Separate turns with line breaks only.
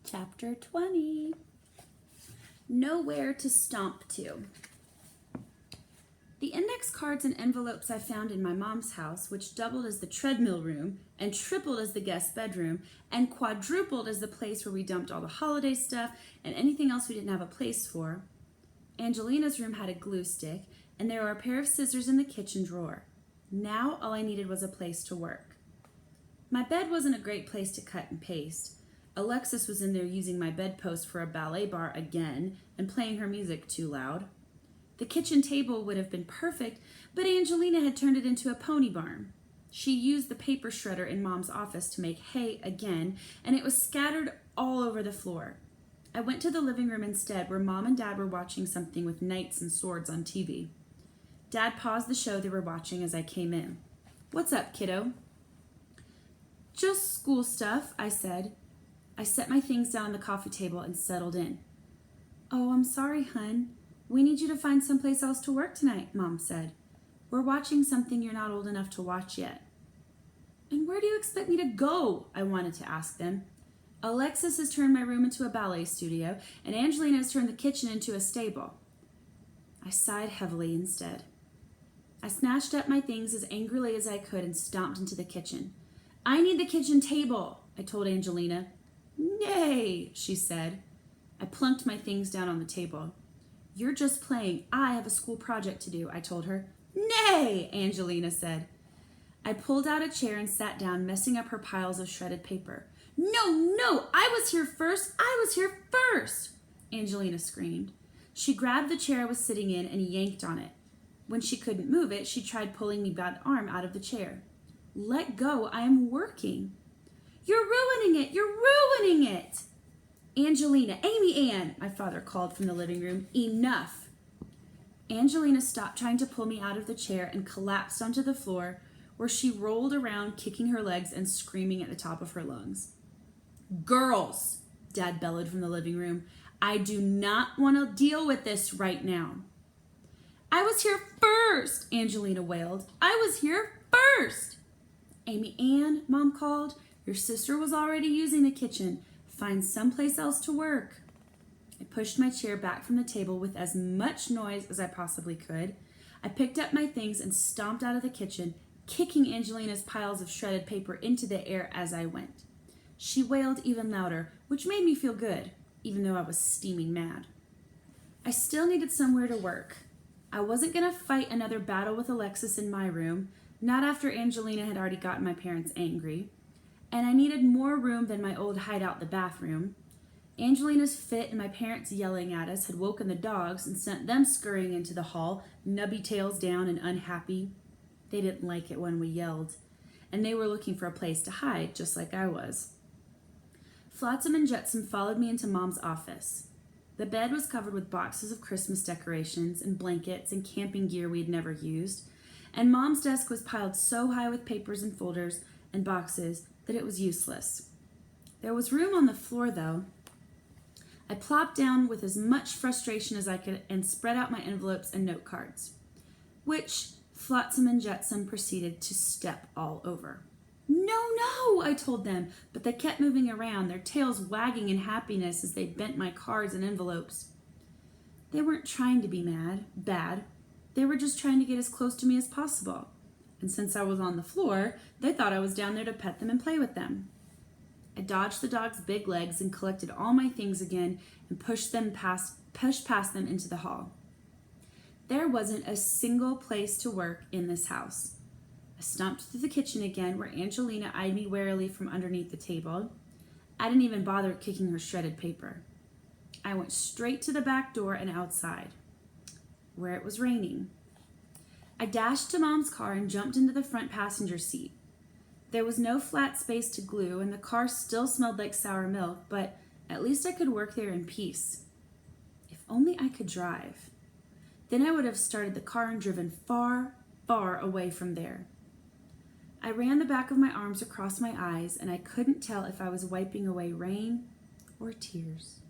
Chapter 20. Nowhere to stomp to. The index cards and envelopes I found in my mom's house, which doubled as the treadmill room and tripled as the guest bedroom and quadrupled as the place where we dumped all the holiday stuff and anything else we didn't have a place for. Angelina's room had a glue stick, and there were a pair of scissors in the kitchen drawer. Now all I needed was a place to work. My bed wasn't a great place to cut and paste. Alexis was in there using my bedpost for a ballet bar again and playing her music too loud. The kitchen table would have been perfect, but Angelina had turned it into a pony barn. She used the paper shredder in Mom's office to make hay again, and it was scattered all over the floor. I went to the living room instead, where Mom and Dad were watching something with knights and swords on TV. Dad paused the show they were watching as I came in. "What's up, kiddo?" "Just school stuff," I said. I set my things down on the coffee table and settled in. "Oh, I'm sorry, hun. We need you to find someplace else to work tonight," Mom said. "We're watching something you're not old enough to watch yet." "And where do you expect me to go?" I wanted to ask them. "Alexis has turned my room into a ballet studio, and Angelina has turned the kitchen into a stable." I sighed heavily instead. I snatched up my things as angrily as I could and stomped into the kitchen. "I need the kitchen table," I told Angelina. "Nay," she said. I plunked my things down on the table. "You're just playing. I have a school project to do," I told her. "Nay," Angelina said. I pulled out a chair and sat down, messing up her piles of shredded paper. No, I was here first, Angelina screamed. She grabbed the chair I was sitting in and yanked on it. When she couldn't move it, she tried pulling me by the arm out of the chair. "Let go, I am working." You're ruining it. "Angelina, Amy Ann," my father called from the living room. "Enough." Angelina stopped trying to pull me out of the chair and collapsed onto the floor, where she rolled around, kicking her legs and screaming at the top of her lungs. "Girls," Dad bellowed from the living room, "I do not want to deal with this right now." "I was here first," Angelina wailed. "I was here first." "Amy Ann," Mom called, "your sister was already using the kitchen. Find someplace else to work." I pushed my chair back from the table with as much noise as I possibly could. I picked up my things and stomped out of the kitchen, kicking Angelina's piles of shredded paper into the air as I went. She wailed even louder, which made me feel good, even though I was steaming mad. I still needed somewhere to work. I wasn't going to fight another battle with Alexis in my room, not after Angelina had already gotten my parents angry. And I needed more room than my old hideout, the bathroom. Angelina's fit and my parents yelling at us had woken the dogs and sent them scurrying into the hall, nubby tails down and unhappy. They didn't like it when we yelled, and they were looking for a place to hide, just like I was. Flotsam and Jetsam followed me into Mom's office. The bed was covered with boxes of Christmas decorations and blankets and camping gear we had never used, and Mom's desk was piled so high with papers and folders and boxes that it was useless. There was room on the floor, though. I plopped down with as much frustration as I could and spread out my envelopes and note cards, which Flotsam and Jetsam proceeded to step all over. No, I told them, but they kept moving around, their tails wagging in happiness as they bent my cards and envelopes. They weren't trying to be bad. They were just trying to get as close to me as possible. And since I was on the floor, they thought I was down there to pet them and play with them. I dodged the dog's big legs and collected all my things again and pushed past them into the hall. There wasn't a single place to work in this house. I stomped through the kitchen again, where Angelina eyed me warily from underneath the table. I didn't even bother kicking her shredded paper. I went straight to the back door and outside, where it was raining. I dashed to Mom's car and jumped into the front passenger seat. There was no flat space to glue, and the car still smelled like sour milk, but at least I could work there in peace. If only I could drive. Then I would have started the car and driven far, far away from there. I ran the back of my arms across my eyes, and I couldn't tell if I was wiping away rain or tears.